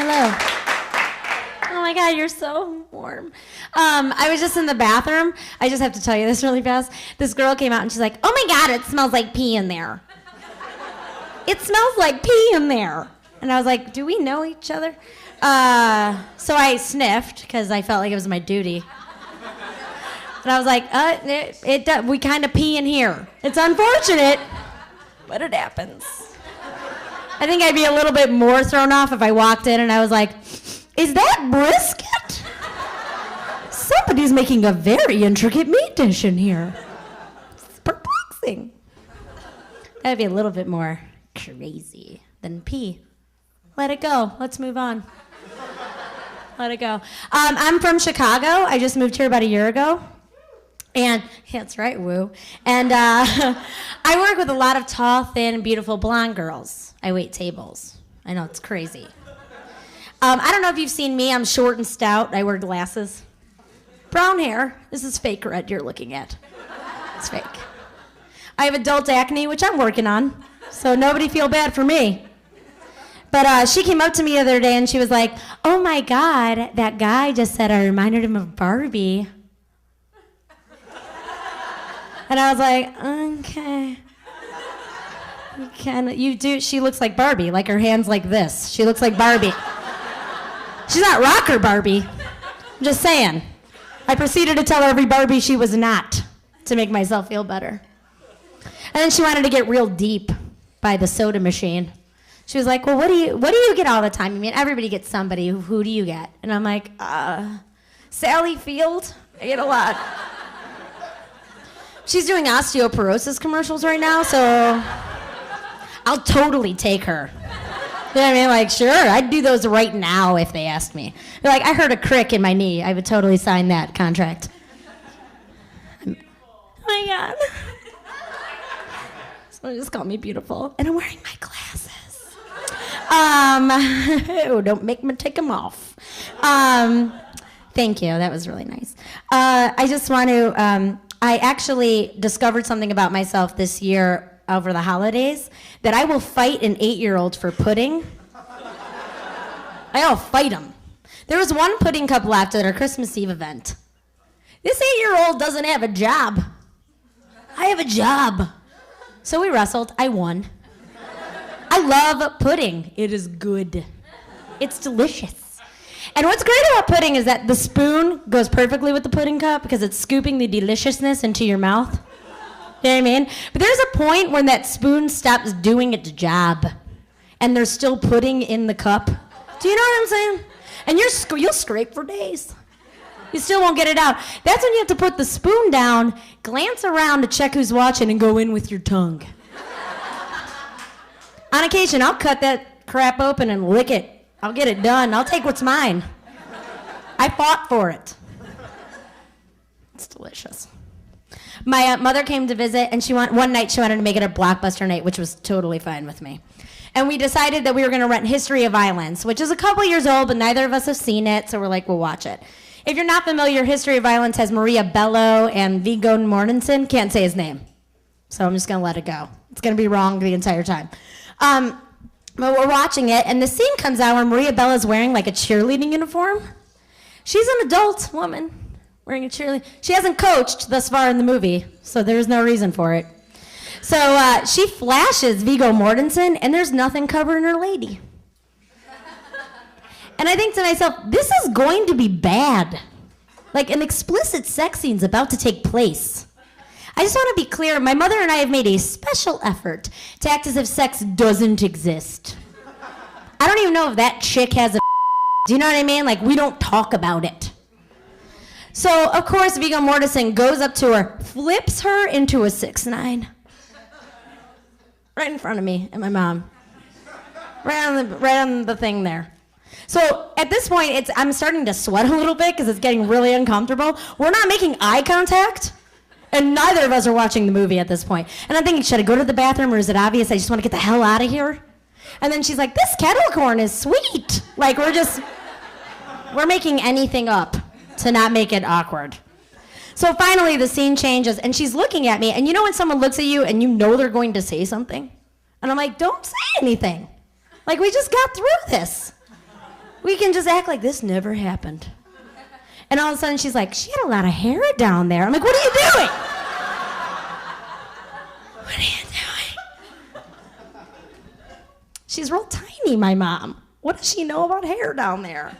Hello. Oh my God, you're so warm. I was just in the bathroom. I just have to tell you this really fast. This girl came out and she's like, oh my God, it smells like pee in there. It smells like pee in there. And I was like, do we know each other? So I sniffed because I felt like it was my duty. And I was like, we kind of pee in here. It's unfortunate, but it happens. I think I'd be a little bit more thrown off if I walked in and I was like, is that brisket? Somebody's making a very intricate meat dish in here. It's perplexing. That'd be a little bit more crazy than pee. Let it go. Let's move on. Let it go. I'm from Chicago. I just moved here about a year ago. And, yeah, that's right, woo. And I work with a lot of tall, thin, beautiful blonde girls. I wait tables. I know, it's crazy. I don't know if you've seen me. I'm short and stout. I wear glasses. Brown hair. This is fake red you're looking at. It's fake. I have adult acne, which I'm working on, so nobody feel bad for me. But she came up to me the other day and she was like, oh my God, that guy just said I reminded him of Barbie. And I was like, okay. You do, she looks like Barbie, like her hands like this. She looks like Barbie. She's not rocker Barbie. I'm just saying. I proceeded to tell every Barbie she was not to make myself feel better. And then she wanted to get real deep by the soda machine. She was like, well, what do you get all the time? I mean, everybody gets somebody. Who do you get? And I'm like, Sally Field. I get a lot. She's doing osteoporosis commercials right now, so I'll totally take her. You know what I mean? Like, sure, I'd do those right now if they asked me. They're like, I heard a crick in my knee. I would totally sign that contract. Oh my God. Someone just called me beautiful. And I'm wearing my glasses. Oh, don't make me take them off. Thank you. That was really nice. I just want to... I actually discovered something about myself this year over the holidays, that I will fight an 8-year-old for pudding. I'll fight him. There was one pudding cup left at our Christmas Eve event. This 8-year-old doesn't have a job. I have a job. So we wrestled. I won. I love pudding. It is good. It's delicious. And what's great about pudding is that the spoon goes perfectly with the pudding cup because it's scooping the deliciousness into your mouth. You know what I mean? But there's a point when that spoon stops doing its job and there's still pudding in the cup. Do you know what I'm saying? And you'll scrape for days. You still won't get it out. That's when you have to put the spoon down, glance around to check who's watching, and go in with your tongue. On occasion, I'll cut that crap open and lick it. I'll get it done. I'll take what's mine. I fought for it. It's delicious. My mother came to visit, and one night she wanted to make it a blockbuster night, which was totally fine with me. And we decided that we were going to rent History of Violence, which is a couple years old, but neither of us have seen it, so we're like, we'll watch it. If you're not familiar, History of Violence has Maria Bello and Viggo Mortensen. Can't say his name, so I'm just going to let it go. It's going to be wrong the entire time. But we're watching it, and the scene comes out where Maria Bella's wearing like a cheerleading uniform. She's an adult woman wearing a cheerleading. She hasn't coached thus far in the movie, so there's no reason for it. So she flashes Viggo Mortensen, and there's nothing covering her lady. And I think to myself, this is going to be bad. Like an explicit sex scene's about to take place. I just want to be clear, my mother and I have made a special effort to act as if sex doesn't exist. I don't even know if that chick has a do you know what I mean? Like, we don't talk about it. So, of course, Viggo Mortensen goes up to her, flips her into a 6'9". Right in front of me and my mom. Right on the thing there. So, at this point, I'm starting to sweat a little bit because it's getting really uncomfortable. We're not making eye contact. And neither of us are watching the movie at this point. And I'm thinking, should I go to the bathroom, or is it obvious I just want to get the hell out of here? And then she's like, this kettle corn is sweet. Like, we're making anything up to not make it awkward. So finally, the scene changes, and she's looking at me. And you know when someone looks at you and you know they're going to say something? And I'm like, don't say anything. Like, we just got through this. We can just act like this never happened. And all of a sudden she's like, she had a lot of hair down there. I'm like, what are you doing? What are you doing? She's real tiny, my mom. What does she know about hair down there?